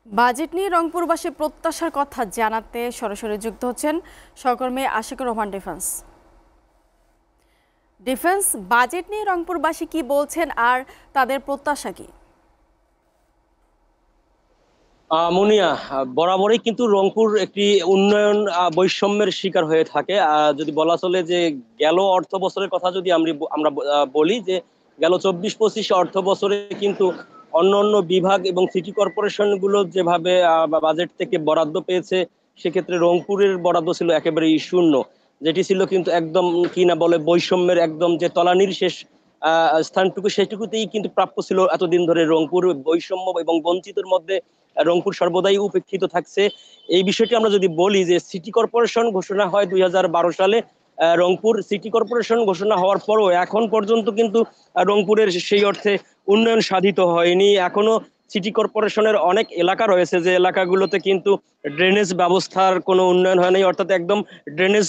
Budget নিয়ে রংপুরবাসীর প্রত্যাশার কথা জানাতে সরাসরি যুক্ত হচ্ছেন সহকর্মী আশিকুর রহমান। ডিফেন্স বাজেট নিয়ে রংপুরবাসী কি বলছেন আর তাদের প্রত্যাশা কি? মুনিয়া, বরাবরই কিন্তু রংপুর একটি উন্নয়ন বৈষম্যের শিকার হয়ে থাকে। যদি বলা চলে যে গেল অর্থ বছরের কথা যদি আমরা বলি যে গেল 24-25 অর্থ বছরে কিন্তু অন্য অন্য বিভাগ এবং সিটি কর্পোরেশন গুলো যেভাবে বাজেট থেকে বরাদ্দ পেয়েছে, সেক্ষেত্রে রংপুরের বরাদ্দ ছিল একেবারেই শূন্য, যেটি ছিল কিন্তু একদম কি না বলে বৈষম্যের একদম যে তলানির শেষ স্থানটুকু, সেটুকুতেই কিন্তু প্রাপ্য ছিল এতদিন ধরে রংপুর। বৈষম্য এবং বঞ্চিতের মধ্যে রংপুর সর্বদাই উপেক্ষিত থাকছে। এই বিষয়টি আমরা যদি বলি যে সিটি কর্পোরেশন ঘোষণা হয় 2012 সালে, রংপুর সিটি কর্পোরেশন ঘোষণা হওয়ার পরও এখন পর্যন্ত কিন্তু রংপুরের সেই অর্থে উন্নয়ন সাধিত হয়নি। এখনো সিটি কর্পোরেশনের অনেক এলাকা রয়েছে যে এলাকাগুলোতে কিন্তু ড্রেনেজ ব্যবস্থার কোনো উন্নয়ন হয়নি, অর্থাৎ একদম ড্রেনেজ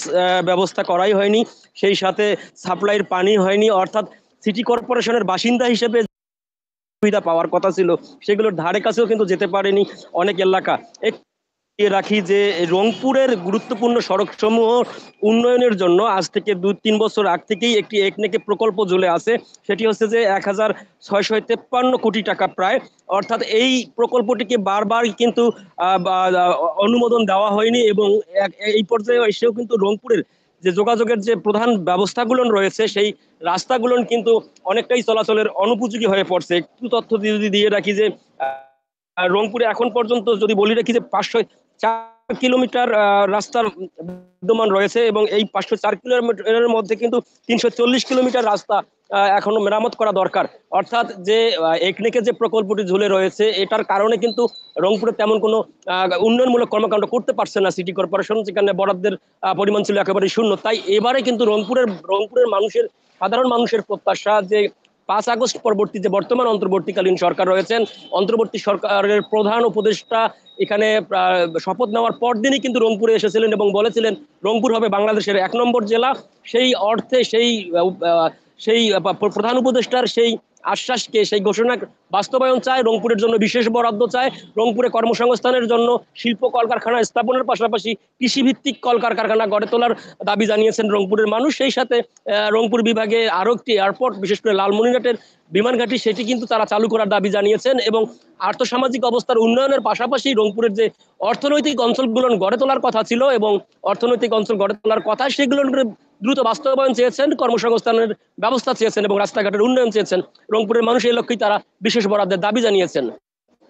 ব্যবস্থা করাই হয়নি। সেই সাথে সাপ্লাইয়ের পানি হয়নি, অর্থাৎ সিটি কর্পোরেশনের বাসিন্দা হিসেবে সুবিধা পাওয়ার কথা ছিল সেগুলোর ধারে কাছেও কিন্তু যেতে পারেনি অনেক এলাকা। রাখি যে রংপুরের গুরুত্বপূর্ণ সড়ক সমূহ উন্নয়নের জন্য আজ থেকে 2-3 বছর আগ থেকেই একটি একনেকে প্রকল্প ঝুলে আছে। সেটি হচ্ছে যে 1653 কোটি টাকা প্রায়, অর্থাৎ এই প্রকল্পটিকে বারবার কিন্তু অনুমোদন দেওয়া হয়নি এবং এই পর্যায়ে এসেও কিন্তু রংপুরের যে যোগাযোগের যে প্রধান ব্যবস্থাগুলো রয়েছে সেই রাস্তাগুলো কিন্তু অনেকটাই চলাচলের অনুপযোগী হয়ে পড়ছে। একটু তথ্য যদি দিয়ে রাখি যে রংপুরে এখন পর্যন্ত যদি বলি রাখি যে 504 কিলোমিটার রাস্তার বিদ্যমান রয়েছে এবং এই 504 কিলোমিটারের মধ্যে কিন্তু 340 কিলোমিটার রাস্তা এখনো মেরামত করা দরকার। অর্থাৎ যে একনেকে যে প্রকল্পটি ঝুলে রয়েছে এটার কারণে কিন্তু রংপুরে তেমন কোনো উন্নয়নমূলক কর্মকাণ্ড করতে পারছে না সিটি কর্পোরেশন, যেখানে বরাদ্দের পরিমাণ ছিল একেবারে শূন্য। তাই এবারে কিন্তু রংপুরের মানুষের, সাধারণ মানুষের প্রত্যাশা যে 5 আগস্ট পরবর্তী যে বর্তমান অন্তর্বর্তীকালীন সরকার রয়েছেন, অন্তর্বর্তী সরকারের প্রধান উপদেষ্টা এখানে শপথ নেওয়ার পর দিনই কিন্তু রংপুরে এসেছিলেন এবং বলেছিলেন রংপুর হবে বাংলাদেশের 1 নম্বর জেলা। সেই অর্থে সেই প্রধান উপদেষ্টার সেই আশ্বাসকে, সেই ঘোষণা বাস্তবায়ন চায়, রংপুরের জন্য বিশেষ বরাদ্দ চায়, রংপুরে কর্মসংস্থানের জন্য শিল্প কলকারখানা স্থাপনের পাশাপাশি কৃষিভিত্তিক কলকারখানা গড়ে তোলার দাবি জানিয়েছেন রংপুরের মানুষ। সেই সাথে রংপুর বিভাগে আরো একটি এয়ারপোর্ট, বিশেষ করে লালমনিরহাটের বিমান ঘাঁটি, সেটি কিন্তু তারা চালু করার দাবি জানিয়েছেন এবং আর্থসামাজিক অবস্থার উন্নয়নের পাশাপাশি রংপুরের যে অর্থনৈতিক অঞ্চলগুলো গড়ে তোলার কথা ছিল এবং অর্থনৈতিক অঞ্চল গড়ে তোলার কথা, সেগুলো দ্রুত বাস্তবায়ন চেয়েছেন, কর্মসংস্থানের ব্যবস্থা চেয়েছেন এবং রাস্তাঘাটের উন্নয়ন চেয়েছেন। রংপুরের মানুষ এই লক্ষ্যেই তারা বিশেষ বরাদ্দের দাবি জানিয়েছেন।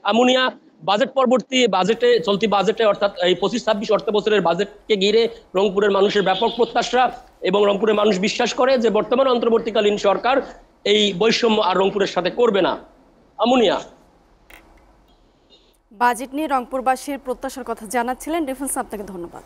আমুনিয়া, বাজেট পরবর্তী বাজেটে, চলতি বাজেটে অর্থাৎ এই 25-26 অর্থ বছরের বাজেটকে ঘিরে রংপুরের মানুষের ব্যাপক প্রত্যাশা এবং রংপুরের মানুষ বিশ্বাস করে যে বর্তমান অন্তর্বর্তীকালীন সরকার এই বৈষম্য আর রংপুরের সাথে করবে না। আমুনিয়া, বাজেট নিয়ে রংপুরবাসীর প্রত্যাশার কথা জানাচ্ছিলেন ডিফেন্স, আপনাকে ধন্যবাদ।